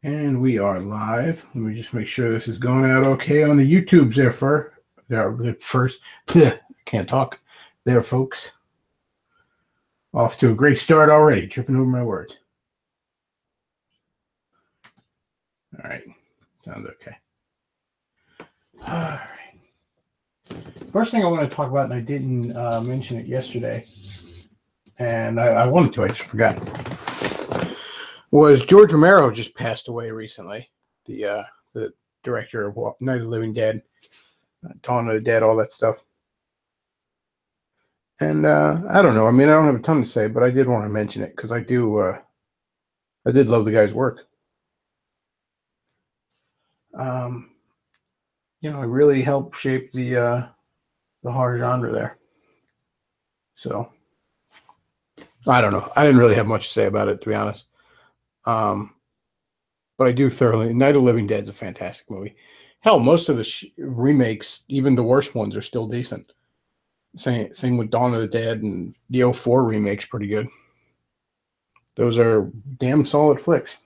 And we are live. Let me just make sure this is going out okay on the YouTubes first. Can't talk there, folks. Off to a great start already. Tripping over my words. All right. Sounds okay. All right. First thing I want to talk about, and I didn't mention it yesterday, and I wanted to, I just forgot, was George Romero just passed away recently. The director of Night of the Living Dead, Dawn of the Dead, all that stuff. And I don't know. I mean, I don't have a ton to say, but I did want to mention it because I did love the guy's work. It really helped shape the horror genre there. So I don't know. I didn't really have much to say about it, to be honest. But I do thoroughly. Night of the Living Dead is a fantastic movie. Hell, most of the remakes, even the worst ones, are still decent. Same with Dawn of the Dead, and the 2004 remake's pretty good. Those are damn solid flicks.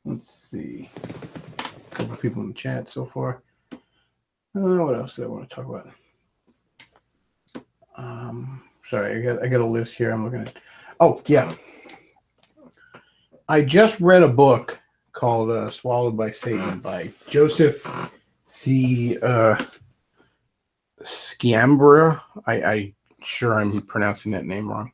Let's see. A couple of people in the chat so far. What else did I want to talk about? Sorry, I got a list here I'm looking at. Oh, yeah. I just read a book called Swallowed by Satan by Joseph C. Sciambra. I sure I'm pronouncing that name wrong.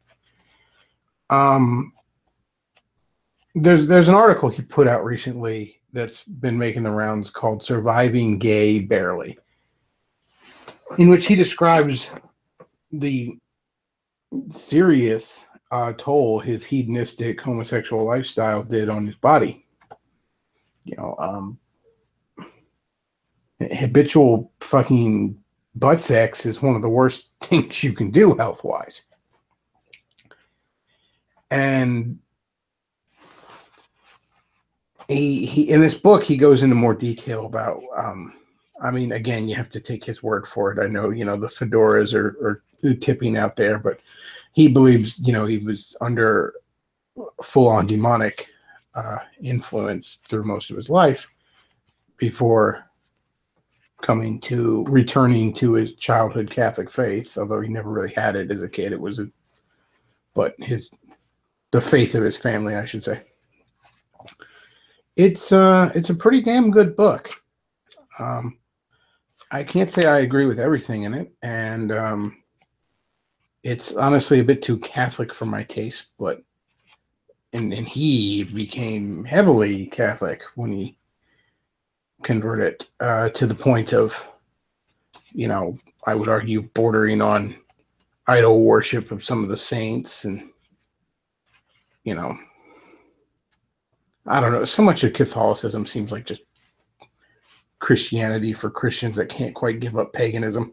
There's an article he put out recently that's been making the rounds called Surviving Gay Barely, in which he describes the serious toll his hedonistic homosexual lifestyle did on his body. Habitual fucking butt sex is one of the worst things you can do health-wise. And he in this book, he goes into more detail about, I mean, again, you have to take his word for it. I know, the fedoras are tipping out there, but he believes, he was under full-on demonic influence through most of his life before returning to his childhood Catholic faith, although he never really had it as a kid. It was the faith of his family, I should say. It's a pretty damn good book. I can't say I agree with everything in it, and it's honestly a bit too Catholic for my taste, but and he became heavily Catholic when he converted to the point of, I would argue bordering on idol worship of some of the saints, and I don't know. So much of Catholicism seems like just Christianity for Christians that can't quite give up paganism.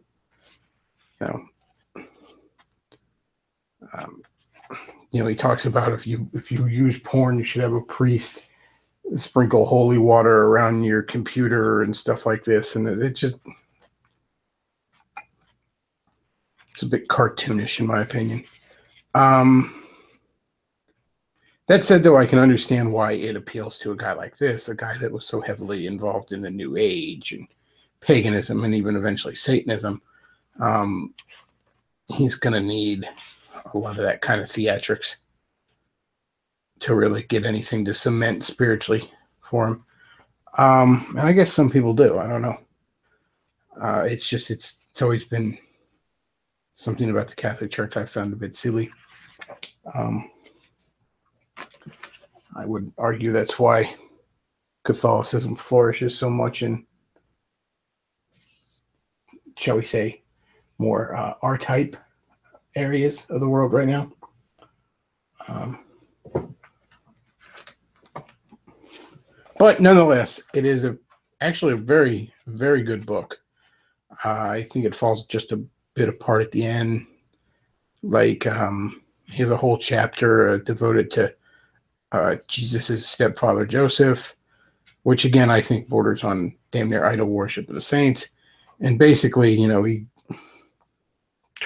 He talks about if you use porn, you should have a priest sprinkle holy water around your computer and stuff like this, and it's a bit cartoonish in my opinion. That said, though, I can understand why it appeals to a guy like this, a guy that was so heavily involved in the New Age and paganism and even eventually Satanism. He's going to need a lot of that kind of theatrics to really get anything to cement spiritually for him. And I guess some people do. I don't know. It's always been something about the Catholic Church I found a bit silly. I would argue that's why Catholicism flourishes so much in, shall we say, more R-type areas of the world right now. But nonetheless, it is actually a very, very good book. I think it falls just a bit apart at the end. Like, he has a whole chapter devoted to Jesus' stepfather, Joseph, which again, I think borders on damn near idol worship of the saints. And basically, he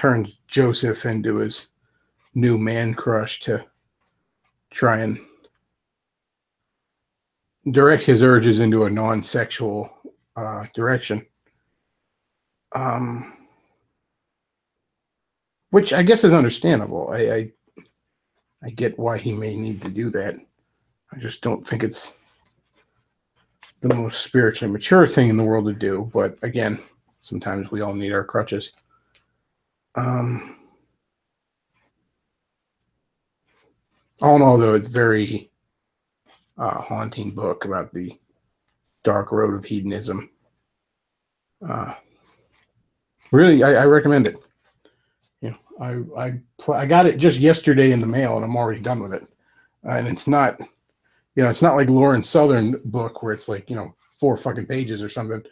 turns Joseph into his new man crush to try and direct his urges into a non-sexual direction. Which I guess is understandable. I get why he may need to do that. I just don't think it's the most spiritually mature thing in the world to do. But again, sometimes we all need our crutches. All in all, though, it's very haunting book about the dark road of hedonism. Really, I recommend it. You know, I got it just yesterday in the mail, and I'm already done with it. And it's not, you know, it's not like Lauren Southern book where it's like, you know, 4 fucking pages or something.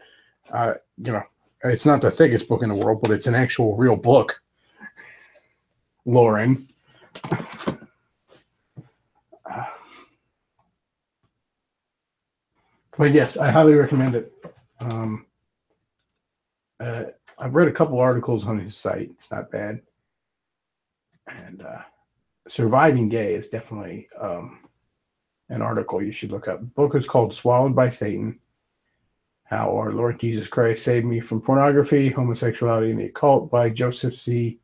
You know, it's not the thickest book in the world, but it's an actual real book. Lauren. But yes, I highly recommend it. I've read a couple articles on his site. It's not bad. And Surviving Gay is definitely an article you should look up. The book is called Swallowed by Satan: How Our Lord Jesus Christ Saved Me from Pornography, Homosexuality, and the Occult by Joseph C.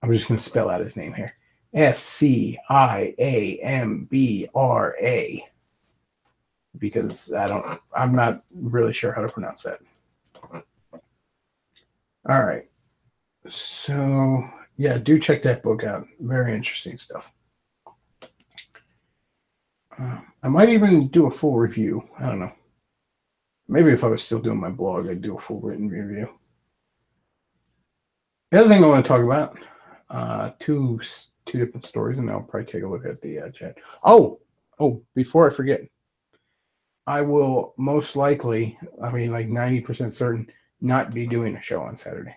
I'm just going to spell out his name here. Sciambra. Because I'm not really sure how to pronounce that. All right. So, yeah, do check that book out. Very interesting stuff. I might even do a full review. I don't know. Maybe if I was still doing my blog, I'd do a full written review. The other thing I want to talk about, two different stories, and I'll probably take a look at the chat. Oh, before I forget, I will most likely, I mean, like 90% certain, not be doing a show on Saturday.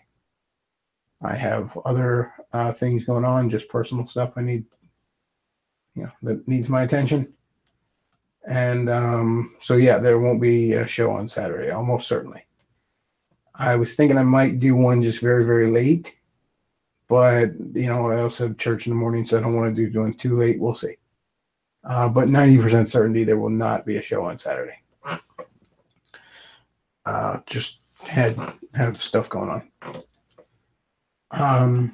I have other things going on, just personal stuff I need, you know, that needs my attention. And so, yeah, there won't be a show on Saturday, almost certainly. I was thinking I might do one just very, very late. But, you know, I also have church in the morning, so I don't want to do doing too late. We'll see. But 90% certainty there will not be a show on Saturday. Just have stuff going on.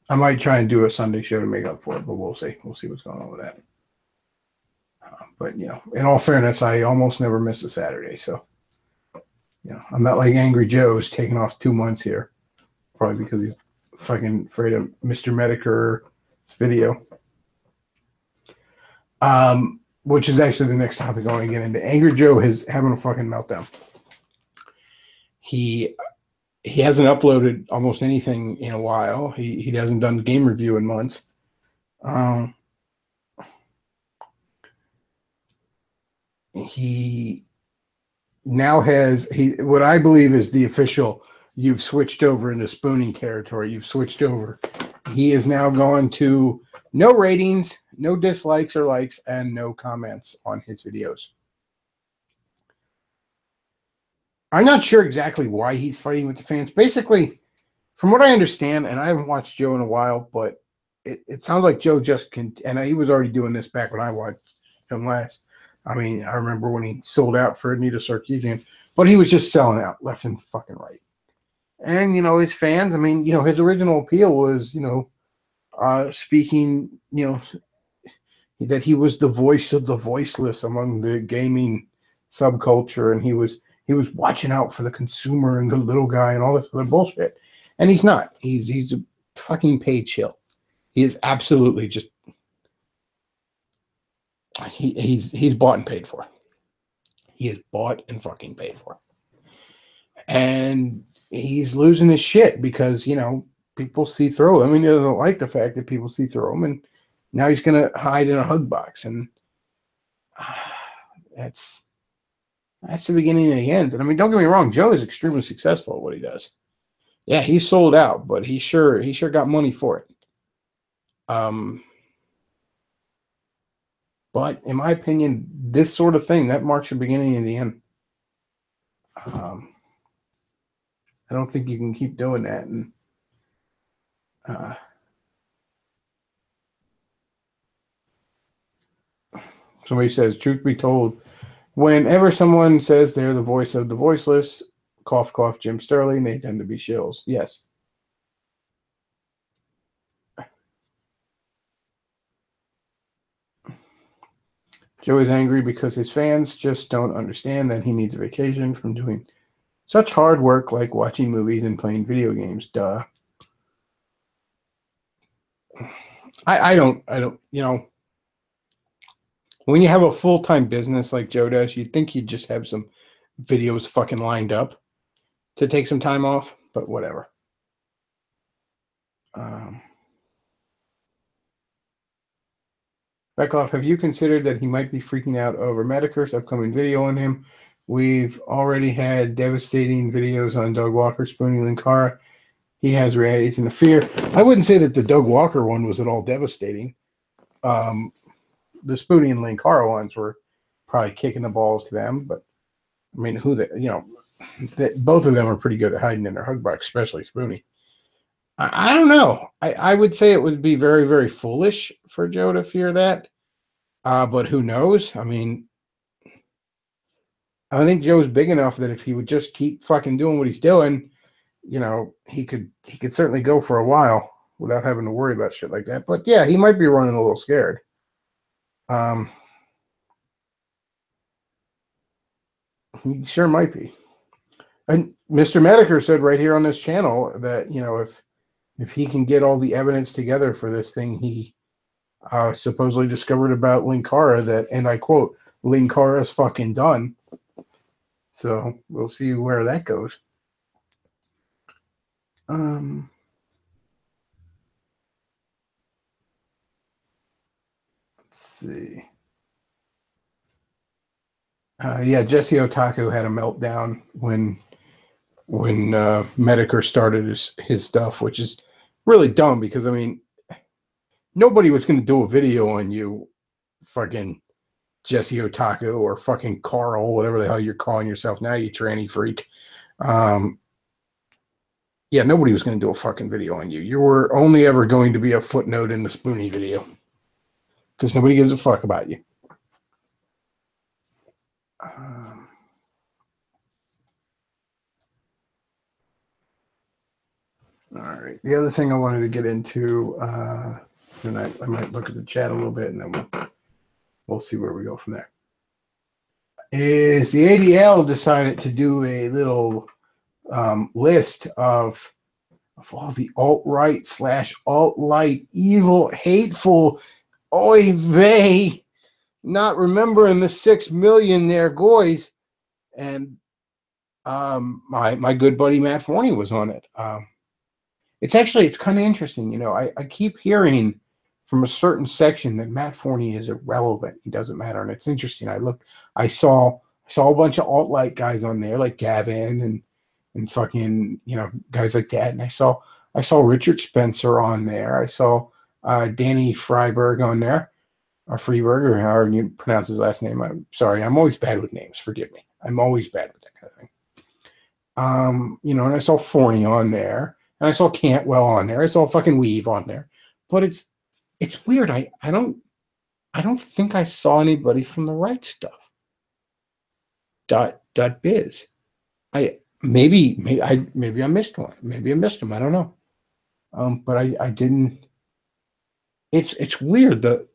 I might try and do a Sunday show to make up for it, but we'll see. We'll see what's going on with that. But, you know, in all fairness, I almost never miss a Saturday. So, you know, I'm not like Angry Joe's taking off 2 months here. Probably because he's fucking afraid of Mr. Medicare's video. Which is actually the next topic I want to get into. Angry Joe is having a fucking meltdown. He hasn't uploaded almost anything in a while. He hasn't done game review in months. He now has what I believe is the official. You've switched over into spooning territory. You've switched over. He is now going to no ratings, no dislikes or likes, and no comments on his videos. I'm not sure exactly why he's fighting with the fans. Basically, from what I understand, and I haven't watched Joe in a while, but it sounds like Joe just and he was already doing this back when I watched him last. I mean, I remember when he sold out for Anita Sarkeesian, but he was just selling out left and fucking right. And, you know, his fans, I mean, you know, his original appeal was, you know, speaking, you know, that he was the voice of the voiceless among the gaming subculture. And he was watching out for the consumer and the little guy and all this other bullshit. And he's not. He's a fucking paid shill. He is absolutely just, he's bought and paid for. He is bought and fucking paid for. And he's losing his shit because, you know, people see through him, and he doesn't like the fact that people see through him, and now he's going to hide in a hug box, and that's the beginning of the end. And I mean, don't get me wrong, Joe is extremely successful at what he does. Yeah, he's sold out, but he sure got money for it. But in my opinion, this sort of thing, that marks the beginning of the end. I don't think you can keep doing that. And somebody says, truth be told, whenever someone says they're the voice of the voiceless, cough, cough, Jim Sterling, they tend to be shills. Yes. Joe is angry because his fans just don't understand that he needs a vacation from doing such hard work like watching movies and playing video games. Duh. I don't, when you have a full-time business like Joe does, you'd think he'd just have some videos fucking lined up to take some time off, but whatever. Bechtloff, have you considered that he might be freaking out over Medicare's upcoming video on him? We've already had devastating videos on Doug Walker spooning Linkara. He has reacted in the fear. I wouldn't say that the Doug Walker one was at all devastating. The spooning and Linkara ones were probably kicking the balls to them, but I mean, both of them are pretty good at hiding in their hug box, especially Spoonie. I don't know. I would say it would be very, very foolish for Joe to fear that. But who knows? I mean, I think Joe's big enough that if he would just keep fucking doing what he's doing, he could certainly go for a while without having to worry about shit like that. But yeah, he might be running a little scared. He sure might be. And Mr. Medicare said right here on this channel that, if he can get all the evidence together for this thing he supposedly discovered about Linkara, that, and I quote, Linkara's fucking done. So we'll see where that goes. Let's see. Yeah, Jesse Otaku had a meltdown when Medicare started his stuff, which is really dumb because, I mean, nobody was going to do a video on you, fucking Jesse Otaku or fucking Carl, whatever the hell you're calling yourself now, you tranny freak. Yeah, nobody was going to do a fucking video on you. You were only ever going to be a footnote in the Spoonie video because nobody gives a fuck about you. All right. The other thing I wanted to get into, and I might look at the chat a little bit, and then we'll see where we go from there, is the ADL decided to do a little list of all the alt-right / alt-light, evil, hateful, oy vey, not remembering the 6 million there goys. And my good buddy Matt Forney was on it. It's kind of interesting. I keep hearing from a certain section that Matt Forney is irrelevant. He doesn't matter. And it's interesting. I saw a bunch of alt-light guys on there, like Gavin and fucking, guys like that. And I saw Richard Spencer on there. I saw Danny Freiberg on there, or Freeberg, or however you pronounce his last name. I'm sorry. I'm always bad with names. Forgive me. I'm always bad with that kind of thing. And I saw Forney on there, and I saw Cantwell on there. I saw fucking Weave on there. But it's weird. I don't think I saw anybody from the right stuff. .biz. Maybe I missed one. Maybe I missed them. I don't know. But I didn't. It's weird. The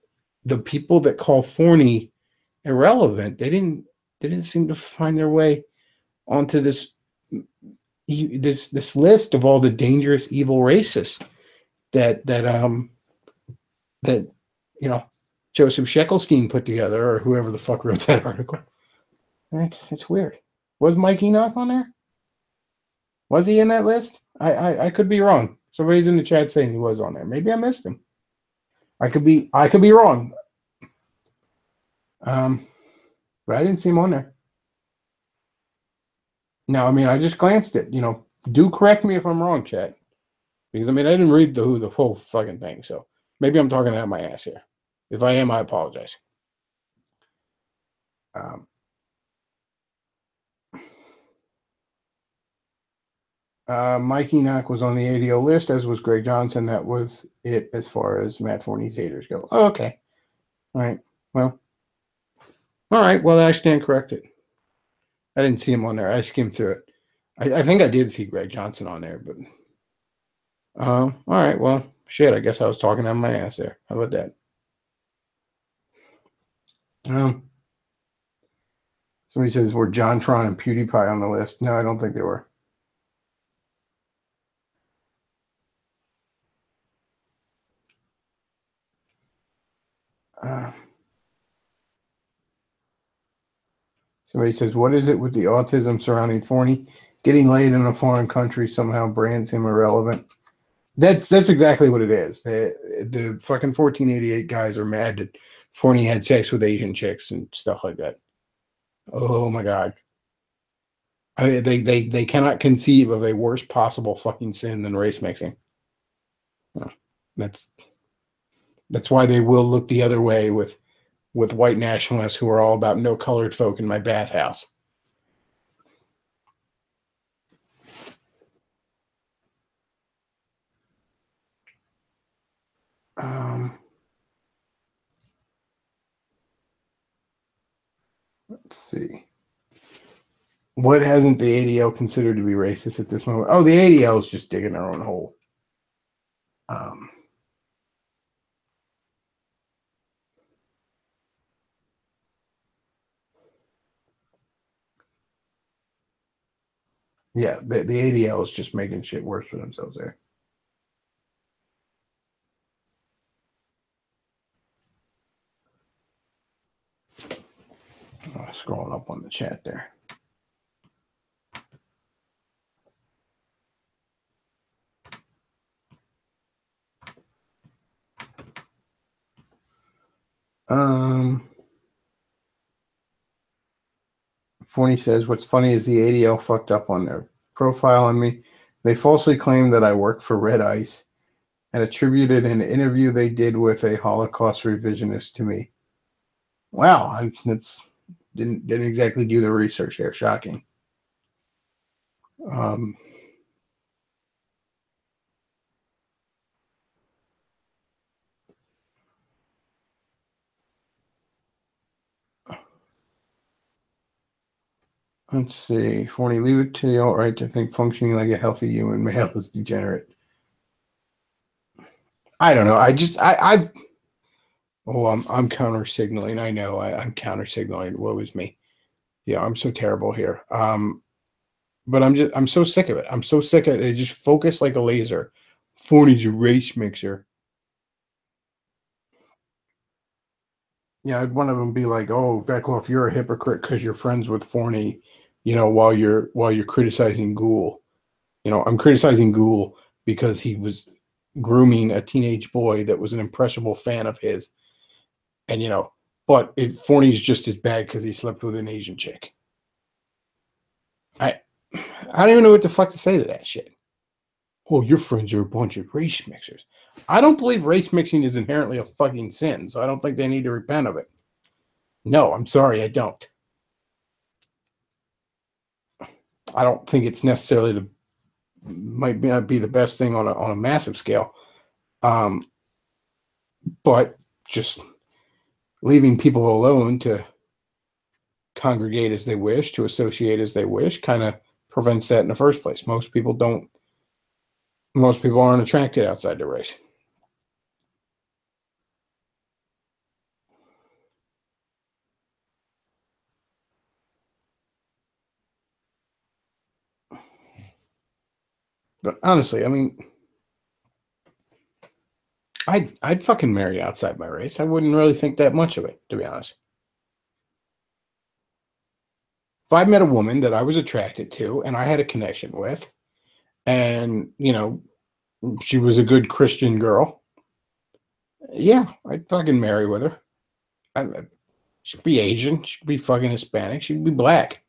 people that call Forney irrelevant, they didn't seem to find their way onto this list of all the dangerous, evil racists that Joseph Shekelstein put together, or whoever the fuck wrote that article. It's weird. Was Mike Enoch on there? Was he in that list? I could be wrong. Somebody's in the chat saying he was on there. Maybe I missed him. I could be wrong. But I didn't see him on there. No, I mean, I just glanced at, do correct me if I'm wrong, chat. Because, I didn't read the whole fucking thing. So maybe I'm talking out my ass here. If I am, I apologize. Mike Enoch was on the ADO list, as was Greg Johnson. That was it as far as Matt Forney's haters go. Oh, okay. All right. Well, all right. Well, I stand corrected. I didn't see him on there. I skimmed through it. I think I did see Greg Johnson on there, but all right. Well, shit. I guess I was talking on my ass there. How about that? Somebody says, were JonTron and PewDiePie on the list? No, I don't think they were. Somebody says, what is it with the autism surrounding Forney? Getting laid in a foreign country somehow brands him irrelevant. That's exactly what it is. The fucking 1488 guys are mad that Forney had sex with Asian chicks and stuff like that. Oh my god. I mean, they cannot conceive of a worse possible fucking sin than race mixing. That's why they will look the other way with white nationalists who are all about no colored folk in my bathhouse. Let's see. What hasn't the ADL considered to be racist at this moment? Oh, the ADL is just digging their own hole. Yeah, the ADL is just making shit worse for themselves there. Scrolling up on the chat there. Forney says, what's funny is the ADL fucked up on their profile on me. They falsely claimed that I work for Red Ice and attributed an interview they did with a Holocaust revisionist to me. Wow, that's didn't exactly do the research there. Shocking. Let's see. Forney, leave it to the alt-right to think functioning like a healthy human male is degenerate. I don't know. I'm counter signaling. I know I'm counter signaling. Woe is me. Yeah, I'm so terrible here. But I'm so sick of it. I'm so sick of it. They just focus like a laser. Forney's a race mixer. Yeah, I'd one of them be like, "Oh, Bechtloff, you're a hypocrite because you're friends with Forney." While you're criticizing Ghoul. I'm criticizing Ghoul because he was grooming a teenage boy that was an impressionable fan of his, and but Forney's just as bad because he slept with an Asian chick. I don't even know what the fuck to say to that shit. Oh, your friends are a bunch of race mixers. I don't believe race mixing is inherently a fucking sin, so I don't think they need to repent of it. No, I'm sorry, I don't. I don't think it's necessarily might not be the best thing on a massive scale. But just leaving people alone to congregate as they wish, to associate as they wish, kind of prevents that in the first place. Most people aren't attracted outside the race. But honestly, I mean, I'd fucking marry outside my race. I wouldn't really think that much of it, to be honest. If I met a woman that I was attracted to and I had a connection with, and she was a good Christian girl, yeah, I'd fucking marry with her. She'd be Asian. She'd be fucking Hispanic. She'd be black.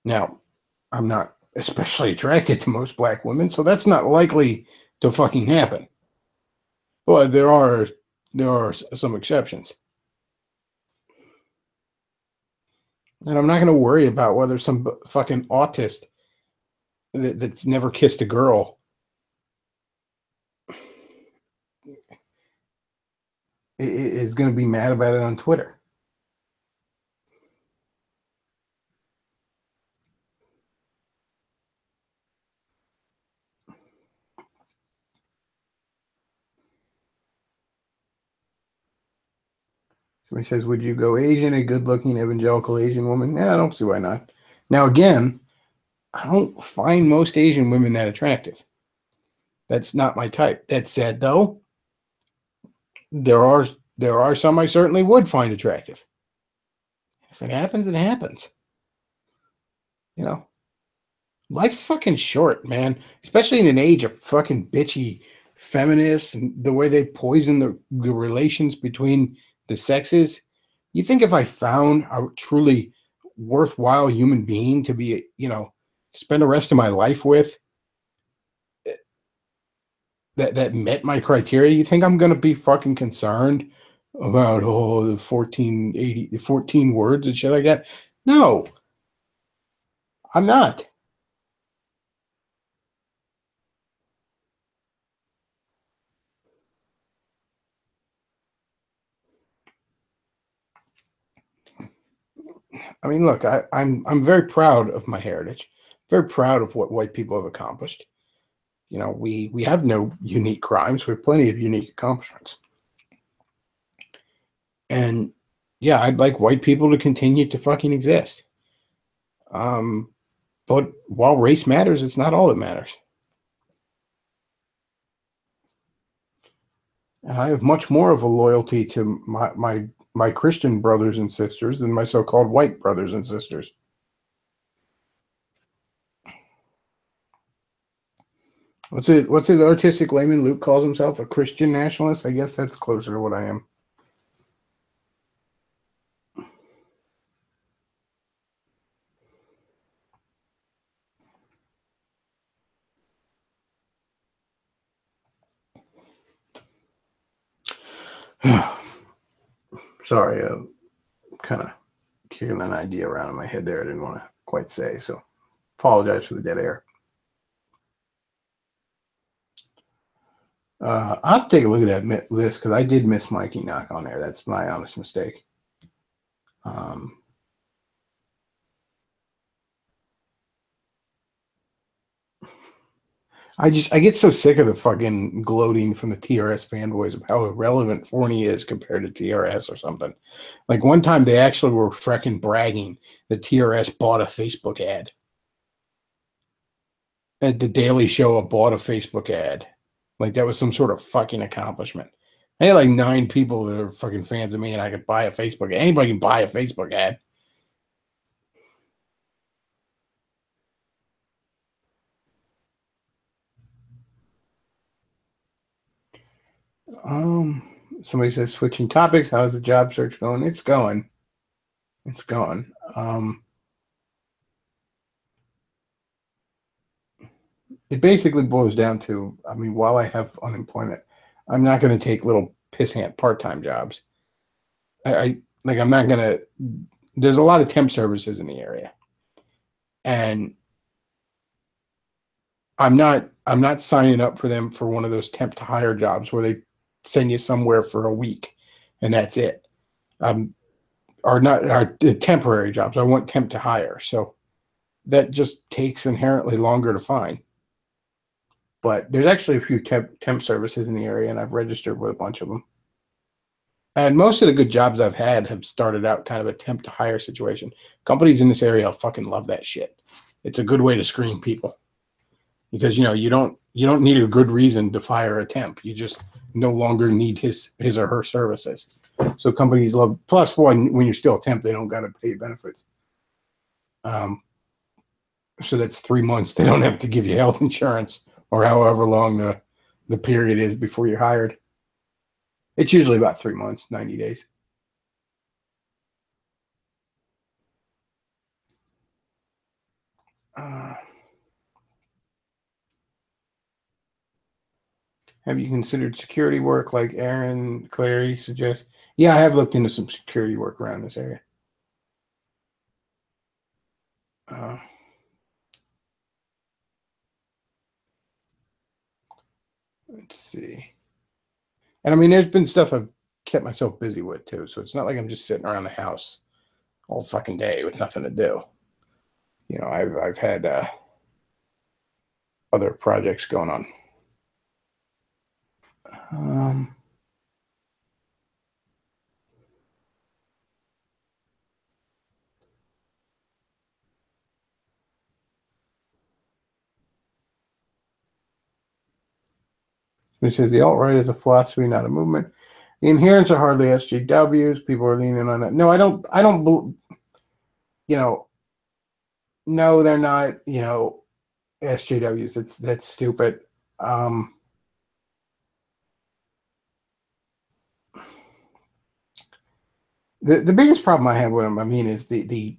Now, I'm not especially attracted to most black women, so that's not likely to fucking happen. But there are some exceptions. And I'm not going to worry about whether some fucking autist that's never kissed a girl is going to be mad about it on Twitter. Somebody says, would you go Asian, a good-looking evangelical Asian woman? Yeah, I don't see why not. Now, again, I don't find most Asian women that attractive. That's not my type. That said, though, there are there are some I certainly would find attractive. If it happens, it happens. You know, life's fucking short, man. Especially in an age of fucking bitchy feminists and the way they poison the relations between the sexes. You think if I found a truly worthwhile human being to be, spend the rest of my life with that met my criteria, you think I'm gonna be fucking concerned about the 14 words and shit like that? No, I'm not. I mean, look, I'm very proud of my heritage, very proud of what white people have accomplished. We have no unique crimes. We have plenty of unique accomplishments. And yeah, I'd like white people to continue to fucking exist. Um, but while race matters, it's not all that matters. And I have much more of a loyalty to my Christian brothers and sisters than my so-called white brothers and sisters. What's it artistic layman Luke calls himself? A Christian nationalist? I guess that's closer to what I am. Sorry, kind of kicking an idea around in my head there. I didn't want to quite say, so apologize for the dead air. I'll take a look at that list because I did miss Mikey Knock on there. That's my honest mistake. Um, I get so sick of the fucking gloating from the TRS fanboys of how irrelevant Forney is compared to TRS or something. Like one time they actually were freaking bragging that TRS bought a Facebook ad. At the Daily Show bought a Facebook ad. Like that was some sort of fucking accomplishment. I had like 9 people that are fucking fans of me and I could buy a Facebook ad. Anybody can buy a Facebook ad. Um, Somebody says switching topics. How's the job search going? It's going. It's going. It basically boils down to, I mean, while I have unemployment, I'm not going to take little pissant part-time jobs. I like I'm not going to. There's a lot of temp services in the area, and I'm not signing up for them for one of those temp to hire jobs where they send you somewhere for a week and that's it. Um, or not are temporary jobs. I want temp to hire. So that just takes inherently longer to find. But there's actually a few temp services in the area, and I've registered with a bunch of them. And most of the good jobs I've had have started out kind of a temp to hire situation. Companies in this area fucking love that shit. It's a good way to screen people because you don't need a good reason to fire a temp. You just no longer need his or her services. So companies love. Plus, when you're still a temp, they don't got to pay benefits. Um, so that's 3 months. They don't have to give you health insurance or however long the period is before you're hired. It's usually about 3 months, 90 days. Uh, have you considered security work like Aaron Clary suggests? Yeah, I have looked into some security work around this area. Let's see. And I mean, there's been stuff I've kept myself busy with too. So it's not like I'm just sitting around the house all fucking day with nothing to do. You know, I've had other projects going on. He says the alt-right is a philosophy, not a movement. The adherents are hardly SJWs. People are leaning on that. No, I don't. You know, no, they're not. You know, SJWs. That's stupid. The biggest problem I have with them, I mean, is the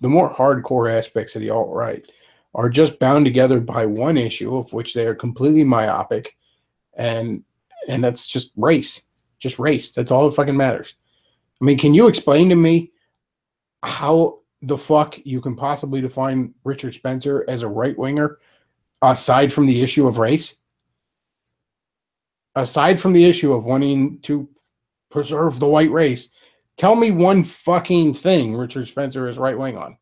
more hardcore aspects of the alt-right are just bound together by one issue of which they are completely myopic, and that's just race. Just race. That's all that fucking matters. I mean, can you explain to me how the fuck you can possibly define Richard Spencer as a right-winger aside from the issue of race? Aside from the issue of wanting to preserve the white race, tell me one fucking thing Richard Spencer is right-wing on.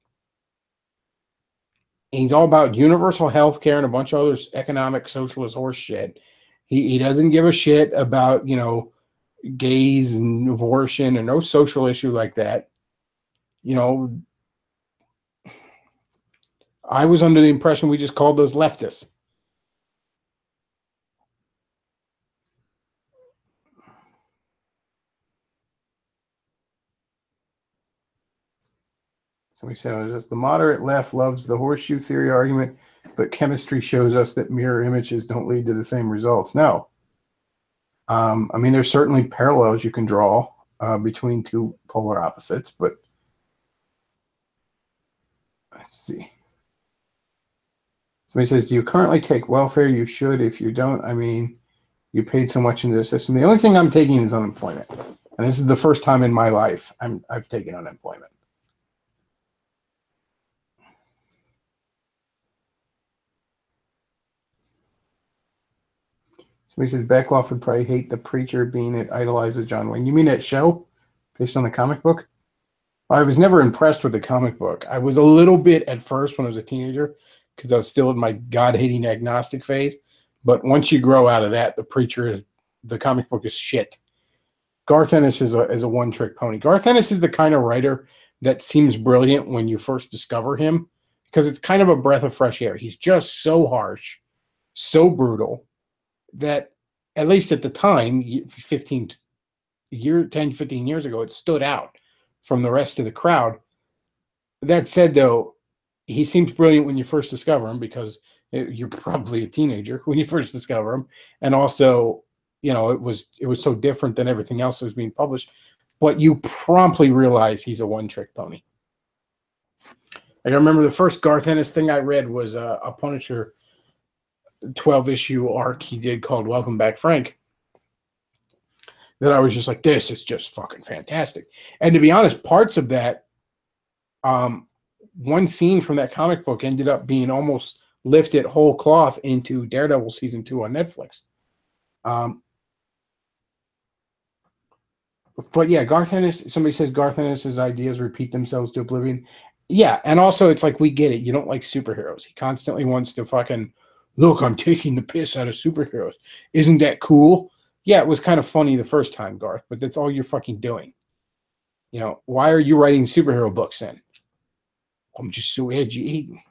He's all about universal health care and a bunch of other economic socialist horse shit. He doesn't give a shit about, you know, gays and abortion and no social issue like that. You know, I was under the impression we just called those leftists. Somebody said the moderate left loves the horseshoe theory argument, but chemistry shows us that mirror images don't lead to the same results. No. I mean, there's certainly parallels you can draw between two polar opposites, but let's see. Somebody says, do you currently take welfare? You should. If you don't, I mean, you paid so much into the system. The only thing I'm taking is unemployment. And this is the first time in my life I've taken unemployment. Somebody says, Bechtloff would probably hate the preacher being it idolizes John Wayne. You mean that show based on the comic book? I was never impressed with the comic book. I was a little bit at first when I was a teenager because I was still in my God-hating agnostic phase. But once you grow out of that, the comic book is shit. Garth Ennis is a one-trick pony. Garth Ennis is the kind of writer that seems brilliant when you first discover him because it's kind of a breath of fresh air. He's just so harsh, so brutal that, at least at the time, 10, 15 years ago, it stood out from the rest of the crowd. That said, though, he seems brilliant when you first discover him because you're probably a teenager when you first discover him. And also, you know, it was so different than everything else that was being published. But you promptly realize he's a one-trick pony. Like, I remember the first Garth Ennis thing I read was a Punisher 12-issue arc he did called Welcome Back, Frank. That I was just like, this is just fucking fantastic. And to be honest, parts of that, one scene from that comic book ended up being almost lifted whole cloth into Daredevil season 2 on Netflix. But yeah, Garth Ennis, somebody says Garth Ennis' ideas repeat themselves to oblivion. Yeah, and also it's like, we get it. You don't like superheroes. He constantly wants to fucking, look, I'm taking the piss out of superheroes. Isn't that cool? Yeah, it was kind of funny the first time, Garth, but that's all you're fucking doing. You know, why are you writing superhero books then? I'm just so edgy.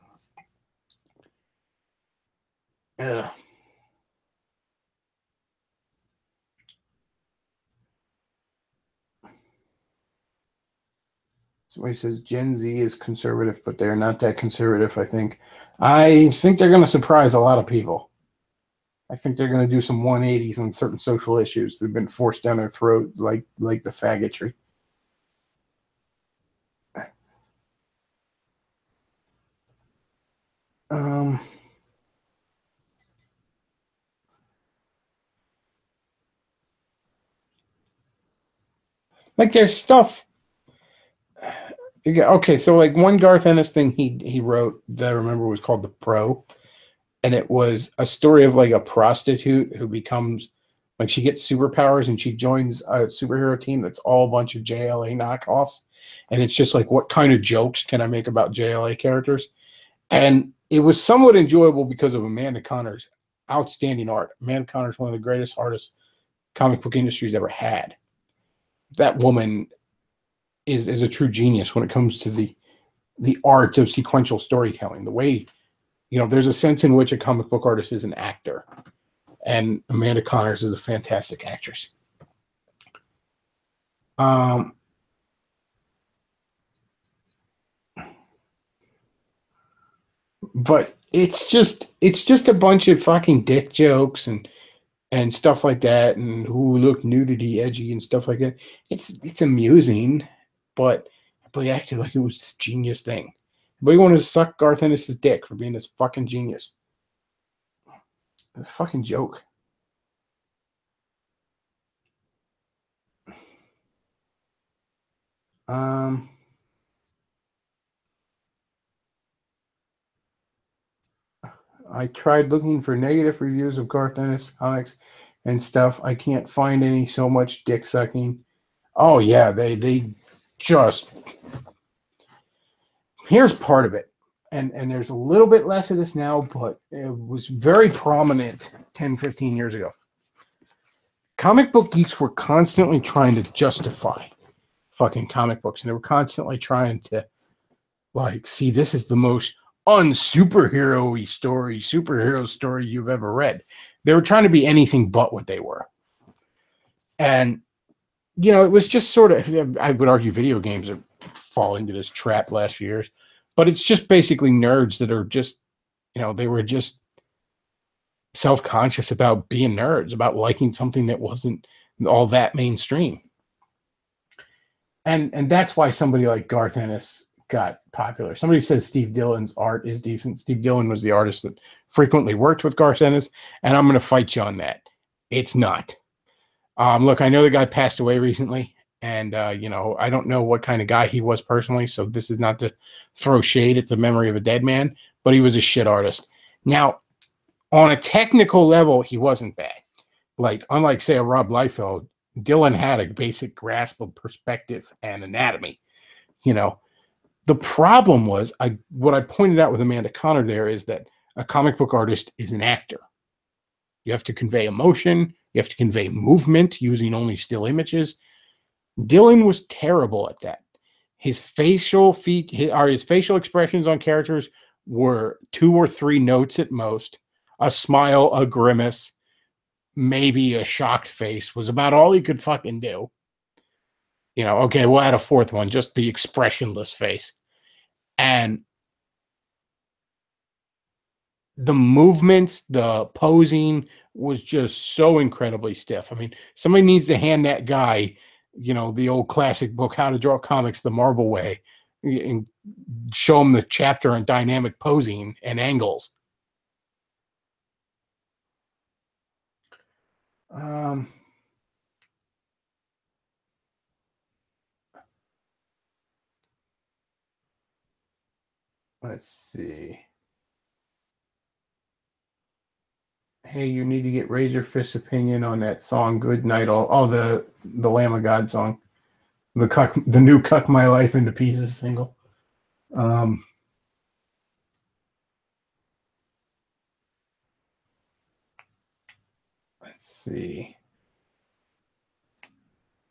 Somebody says Gen Z is conservative, but they're not that conservative, I think. I think they're going to surprise a lot of people. I think they're going to do some 180s on certain social issues that have been forced down their throat, like the faggotry. Like, there's stuff. Okay, so like one Garth Ennis thing he wrote that I remember was called The Pro. and it was a story of like a prostitute who becomes like she gets superpowers and she joins a superhero team that's all a bunch of JLA knockoffs. And it's just like, what kind of jokes can I make about JLA characters? And it was somewhat enjoyable because of Amanda Connor's outstanding art. Amanda Connor's one of the greatest artists comic book industry's ever had. That woman is a true genius when it comes to the art of sequential storytelling. The way, there's a sense in which a comic book artist is an actor. And Amanda Connors is a fantastic actress. But it's just a bunch of fucking dick jokes and stuff like that, and who look nudity edgy and stuff like that. It's amusing, but he acted like it was this genius thing. But he wanted to suck Garth Ennis's dick for being this fucking genius. A fucking joke. I tried looking for negative reviews of Garth Ennis comics and stuff. I can't find any. So much dick sucking. Oh yeah, they just. Here's part of it. And there's a little bit less of this now, but it was very prominent 10, 15 years ago. Comic book geeks were constantly trying to justify fucking comic books. And they were constantly trying to, like, see, this is the most un-superhero-y superhero story you've ever read. They were trying to be anything but what they were. And, it was just sort of, I would argue video games have fallen into this trap the last few years. But it's just basically nerds that are just, they were just self-conscious about being nerds, about liking something that wasn't all that mainstream. And that's why somebody like Garth Ennis got popular. Somebody says Steve Dillon's art is decent. Steve Dillon was the artist that frequently worked with Garth Ennis, and I'm going to fight you on that. It's not. Look, I know the guy passed away recently. And, I don't know what kind of guy he was personally, so this is not to throw shade at the memory of a dead man, but he was a shit artist. Now, on a technical level, he wasn't bad. Like, unlike, say, a Rob Liefeld, Dillon had a basic grasp of perspective and anatomy. The problem was, what I pointed out with Amanda Connor there is that a comic book artist is an actor. You have to convey emotion. You have to convey movement using only still images. Dillon was terrible at that. His facial expressions on characters were 2 or 3 notes at most. A smile, a grimace, maybe a shocked face was about all he could fucking do. Okay, we'll add a 4th one, just the expressionless face. And the movements, the posing was just so incredibly stiff. I mean, somebody needs to hand that guy the old classic book, How to Draw Comics the Marvel Way, and show them the chapter on dynamic posing and angles. Let's see. Hey, you need to get Razor Fist's opinion on that song, Good Night. The Lamb of God song. The new Cut My Life into Pieces single. Let's see.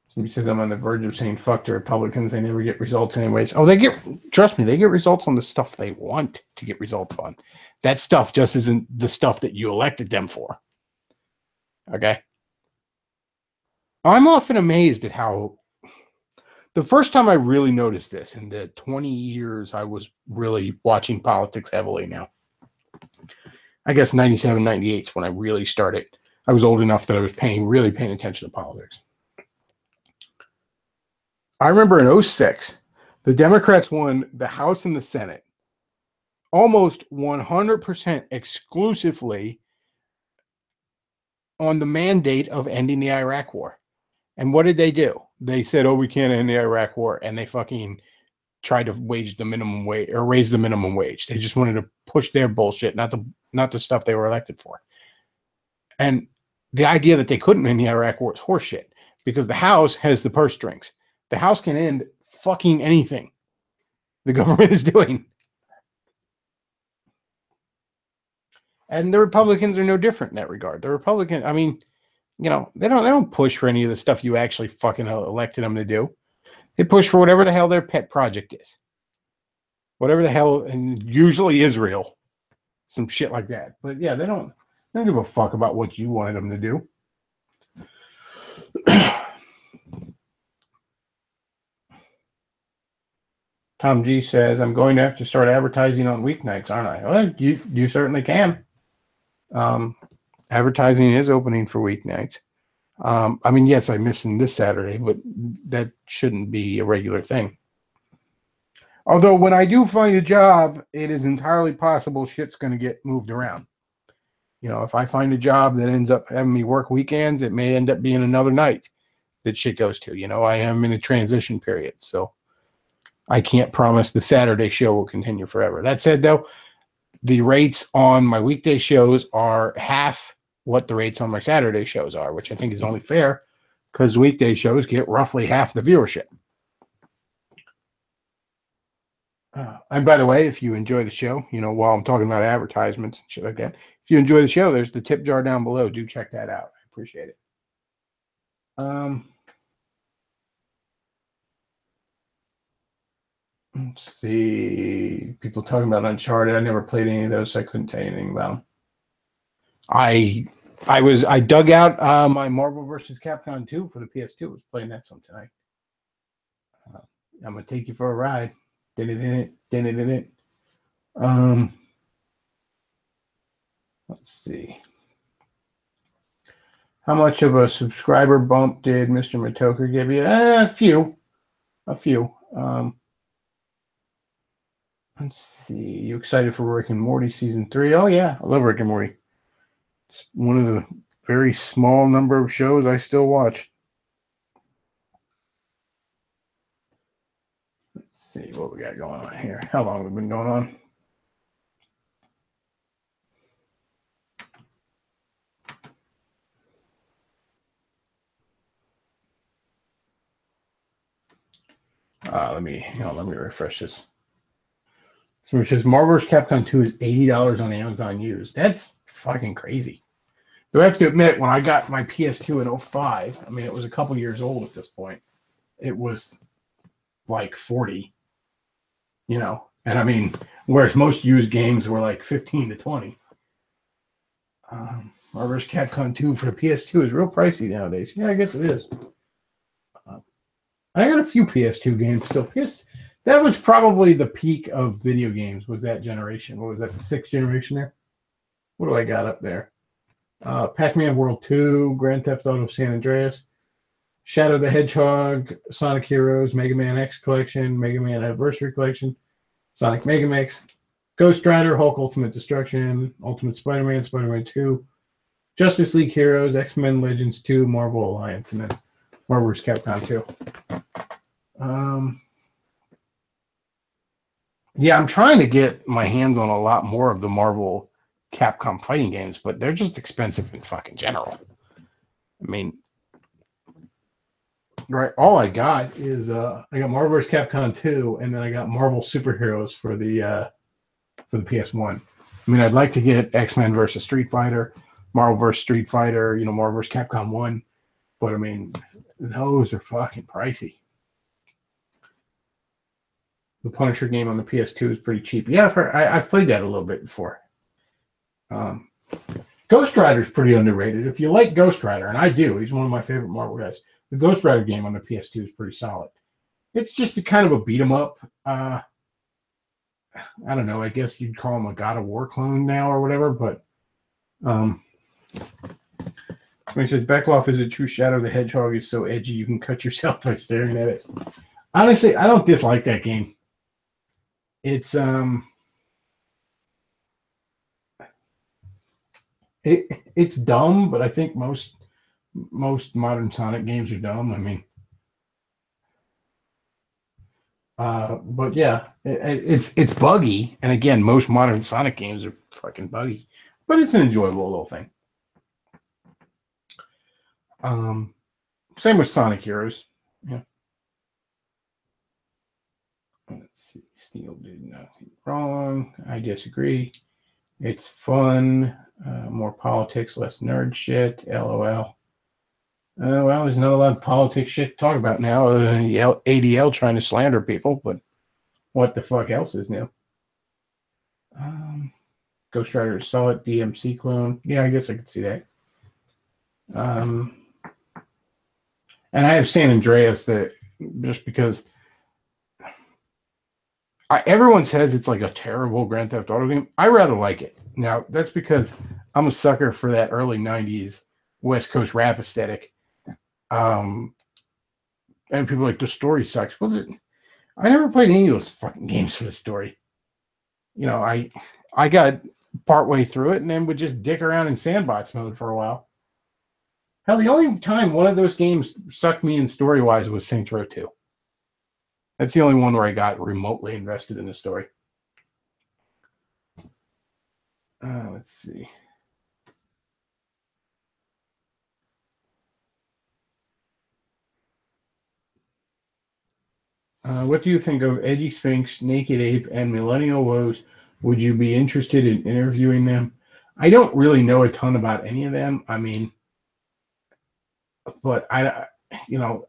Somebody says I'm on the verge of saying fuck the Republicans. They never get results anyways. Oh, trust me, they get results on the stuff they want to get results on. That stuff just isn't the stuff that you elected them for. Okay? I'm often amazed at how the first time I really noticed this in the 20 years I was really watching politics heavily now. I guess 97, 98 is when I really started. I was old enough that I was really paying attention to politics. I remember in 2006, the Democrats won the House and the Senate almost 100% exclusively on the mandate of ending the Iraq War. And what did they do? They said, we can't end the Iraq War. And they fucking tried to wage the minimum wage or raise the minimum wage. They just wanted to push their bullshit, not not the stuff they were elected for. And the idea that they couldn't win the Iraq war is horseshit, because the House has the purse strings. The House can end fucking anything the government is doing. And the Republicans are no different in that regard. The Republicans, I mean, you know, they don't push for any of the stuff you actually fucking elected them to do. They push for whatever the hell their pet project is. Whatever the hell, and usually Israel. Some shit like that. But yeah, they don't give a fuck about what you wanted them to do. Tom G says, I'm going to have to start advertising on weeknights, aren't I? Well, you certainly can. Advertising is opening for weeknights. I mean, yes, I'm missing this Saturday, but that shouldn't be a regular thing. Although when I do find a job, it is entirely possible shit's going to get moved around. You know, if I find a job that ends up having me work weekends, it may end up being another night that shit goes to. You know, I am in a transition period, so I can't promise the Saturday show will continue forever. That said, though, the rates on my weekday shows are half what the rates on my Saturday shows are, which I think is only fair, because weekday shows get roughly half the viewership. And by the way, if you enjoy the show, you know, while I'm talking about advertisements and shit like that, if you enjoy the show, there's the tip jar down below. Do check that out. I appreciate it. Let's see. People talking about Uncharted. I never played any of those, so I couldn't tell you anything about them. I dug out my Marvel vs. Capcom 2 for the PS2. I was playing that some tonight. I'm gonna take you for a ride. Let's see. How much of a subscriber bump did Mr. Matoker give you? A few. Let's see. You excited for Rick and Morty season 3? Oh yeah, I love Rick and Morty. It's one of the very small number of shows I still watch. See what we got going on here. How long have we been going on? Let me refresh this. So it says Marvel vs. Capcom 2 is $80 on Amazon used. That's fucking crazy. Though I have to admit, when I got my PS2 in 2005, I mean, it was a couple years old at this point. It was like 40. You know, and I mean, whereas most used games were like 15 to 20. Marvel vs. Capcom 2 for the PS2 is real pricey nowadays. Yeah, I guess it is. I got a few PS2 games still. That was probably the peak of video games, was that generation. What was that, the 6th generation there? What do I got up there? Pac-Man World 2, Grand Theft Auto San Andreas, Shadow the Hedgehog, Sonic Heroes, Mega Man X Collection, Mega Man Anniversary Collection, Sonic Mega Mix, Ghost Rider, Hulk Ultimate Destruction, Ultimate Spider-Man, Spider-Man 2, Justice League Heroes, X-Men Legends 2, Marvel Alliance, and then Marvel vs. Capcom 2. Yeah, I'm trying to get my hands on a lot more of the Marvel Capcom fighting games, but they're just expensive in fucking general. I mean, right, all I got is I got Marvel vs. Capcom 2, and then I got Marvel Superheroes for the PS1. I mean, I'd like to get X-Men versus Street Fighter, Marvel vs. Street Fighter, you know, Marvel vs. Capcom 1, but I mean, those are fucking pricey. The Punisher game on the PS2 is pretty cheap. Yeah, I've played that a little bit before. Ghost Rider is pretty underrated. If you like Ghost Rider, and I do, he's one of my favorite Marvel guys. The Ghost Rider game on the PS2 is pretty solid. It's just a kind of a beat 'em up. I don't know. I guess you'd call him a God of War clone now or whatever. But when he says bechtloff is a true Shadow the Hedgehog is so edgy you can cut yourself by staring at it. Honestly, I don't dislike that game. It's it's dumb, but I think most modern Sonic games are dumb. I mean, But yeah, it's buggy, and again, most modern Sonic games are fucking buggy, but it's an enjoyable little thing. Um, Same with Sonic Heroes. Yeah. Let's see. Steel did nothing wrong. I disagree. It's fun. More politics, less nerd shit. LOL. Well, there's not a lot of politics shit to talk about now other than the ADL trying to slander people, but what the fuck else is new? Um, Ghost Rider saw it, DMC clone. Yeah, I guess I could see that. Um, and I have San Andreas that just because everyone says it's like a terrible Grand Theft Auto game. I rather like it. Now, that's because I'm a sucker for that early 90s West Coast rap aesthetic. And people are like, the story sucks. Well, I never played any of those fucking games for the story. You know, I got partway through it and then would just dick around in sandbox mode for a while. Hell, the only time one of those games sucked me in story wise was Saints Row 2. That's the only one where I got remotely invested in the story. Let's see. What do you think of Edgy Sphinx, Naked Ape, and Millennial Woes? Would you be interested in interviewing them? I don't really know a ton about any of them. I mean, but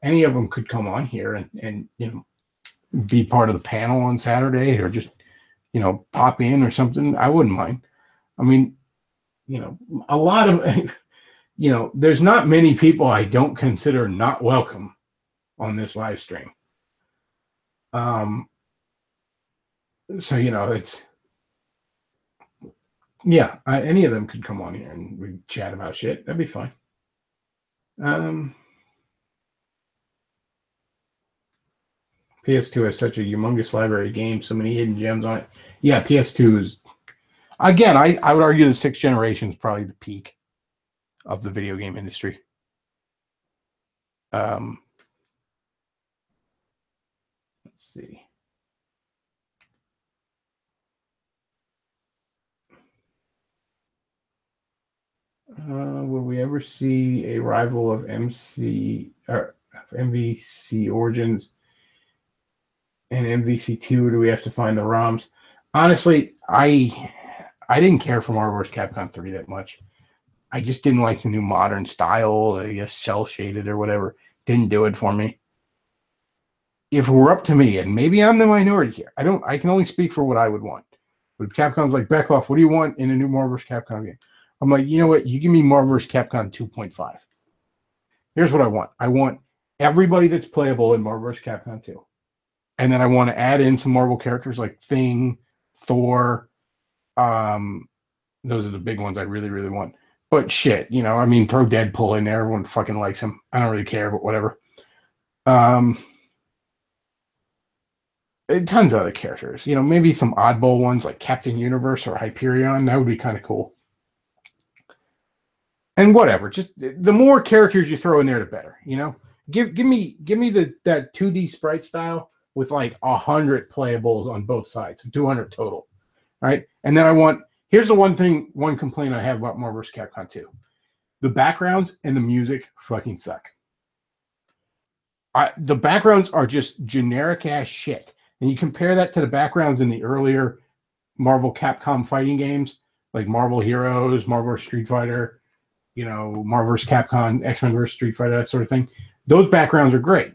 any of them could come on here and be part of the panel on Saturday or just, pop in or something. I wouldn't mind. I mean, a lot of, there's not many people I don't consider not welcome on this live stream. So, it's, yeah, any of them could come on here and we chat about shit. That'd be fine. PS2 has such a humongous library of games, so many hidden gems on it. Yeah, PS2 is, again, I would argue the 6th generation is probably the peak of the video game industry. Let's see. Will we ever see a rival of MVC Origins and MVC2? Do we have to find the ROMs? Honestly, I didn't care for Marvel vs. Capcom 3 that much. I just didn't like the new modern style, I guess cell shaded or whatever. Didn't do it for me. If it were up to me, and maybe I'm the minority here, I can only speak for what I would want. But Capcom's like, bechtloff, what do you want in a new Marvel vs. Capcom game? I'm like, you know what? You give me Marvel vs. Capcom 2.5. Here's what I want. I want everybody that's playable in Marvel vs. Capcom 2. And then I want to add in some Marvel characters like Thing, Thor. Those are the big ones I really, really want. But shit, throw Deadpool in there. Everyone fucking likes him. I don't really care, but whatever. Tons of other characters. Maybe some oddball ones like Captain Universe or Hyperion. That would be kind of cool. And whatever, just the more characters you throw in there, the better. Give me that 2D sprite style with like 100 playables on both sides, so 200 total. All right, and then here's the one complaint I have about Marvel vs. Capcom 2: the backgrounds and the music fucking suck. The backgrounds are just generic ass shit, and you compare that to the backgrounds in the earlier Marvel Capcom fighting games like Marvel Heroes, Marvel Street Fighter. Marvel vs. Capcom, X-Men vs. Street Fighter, that sort of thing. Those backgrounds are great.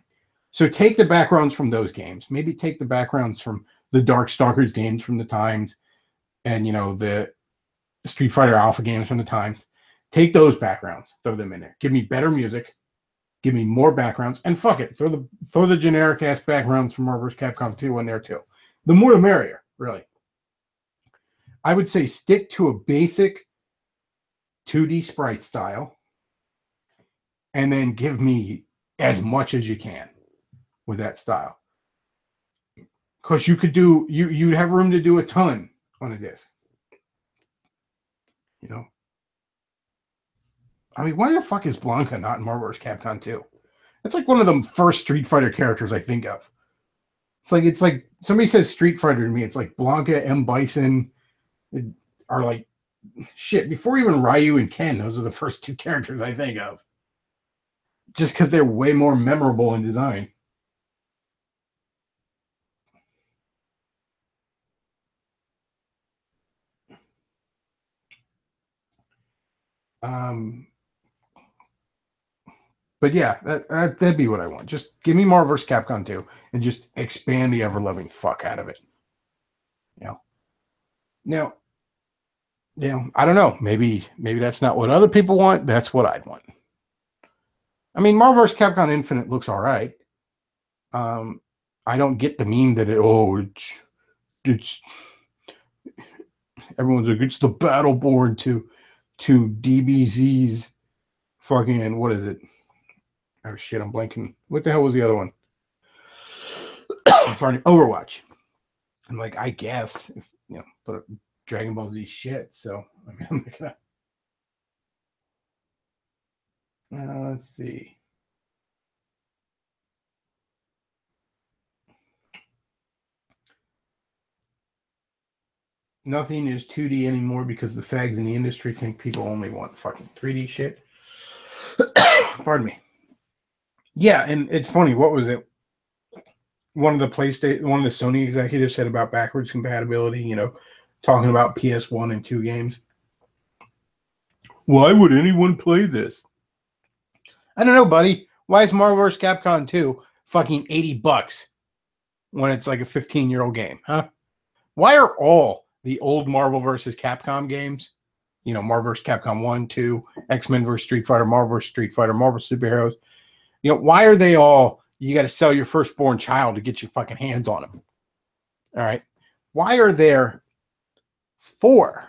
So take the backgrounds from those games. Maybe take the backgrounds from the Darkstalkers games from the times and, the Street Fighter Alpha games from the times. Take those backgrounds, throw them in there. Give me better music. Give me more backgrounds. And fuck it. Throw the generic-ass backgrounds from Marvel vs. Capcom 2 in there, too. The more the merrier, really. I would say stick to a basic 2D sprite style, and then give me as much as you can with that style. Because you'd have room to do a ton on a disc. I mean, why the fuck is Blanca not in Marvel vs. Capcom 2? That's like one of the first Street Fighter characters I think of. It's like somebody says Street Fighter to me. It's like Blanca, M. Bison are like shit. Before even Ryu and Ken, those are the first two characters I think of. Just because they're way more memorable in design. Um, but yeah, that'd be what I want. Just give me Marvel vs. Capcom 2 and just expand the ever loving fuck out of it. You know. Now, I don't know. Maybe that's not what other people want. That's what I'd want. I mean, Marvel vs. Capcom Infinite looks all right. I don't get the meme that it's everyone's like it's the Battleborn to DBZ's fucking what is it? Oh shit, I'm blanking. What the hell was the other one? Overwatch. I'm like, I guess if but Dragon Ball Z shit. So I mean, I'm not gonna. Let's see. Nothing is 2D anymore because the fags in the industry think people only want fucking 3D shit. Pardon me. Yeah, and it's funny. What was it? One of the Sony executives said about backwards compatibility. Talking about PS1 and 2 games. Why would anyone play this? I don't know, buddy. Why is Marvel vs. Capcom 2 fucking $80 when it's like a 15-year-old game, huh? Why are all the old Marvel vs. Capcom games, Marvel vs. Capcom 1, 2, X-Men vs. Street Fighter, Marvel vs. Street Fighter, Marvel Superheroes, why are they all, you got to sell your firstborn child to get your fucking hands on them? All right. Why are there 4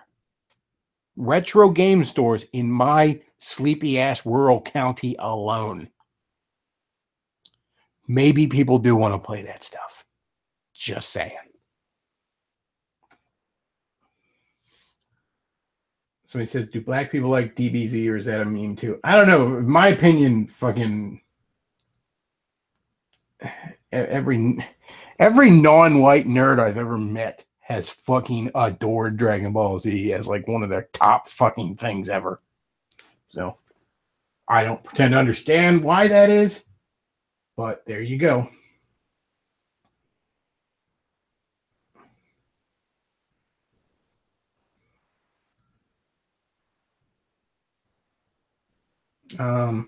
retro game stores in my sleepy ass rural county alone? Maybe people do want to play that stuff. Just saying. So he says, do black people like DBZ or is that a meme too? I don't know. In my opinion, fucking every non-white nerd I've ever met has fucking adored Dragon Ball Z as like one of their top fucking things ever. So I don't pretend to understand why that is, but there you go. So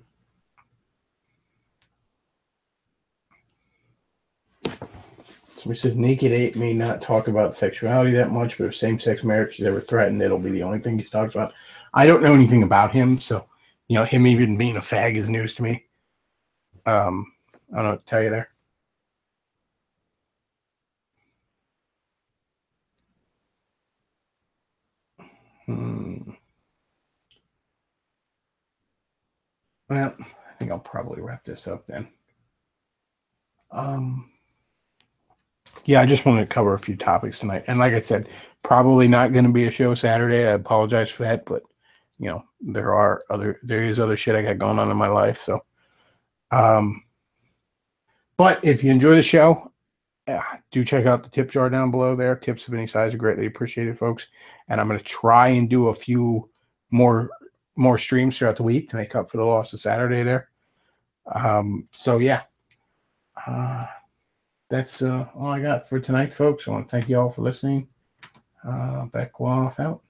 he says Naked Ape may not talk about sexuality that much, but if same-sex marriage is ever threatened, it'll be the only thing he talks about. I don't know anything about him, so him even being a fag is news to me. I don't know what to tell you there. Well, I think I'll probably wrap this up then. Yeah, I just wanted to cover a few topics tonight. And like I said, probably not going to be a show Saturday. I apologize for that, but there is other shit I got going on in my life. So, but if you enjoy the show, do check out the tip jar down below there. Tips of any size are greatly appreciated, folks. And I'm going to try and do a few more streams throughout the week to make up for the loss of Saturday there. So yeah, that's all I got for tonight, folks. I want to thank you all for listening. Bechtloff out.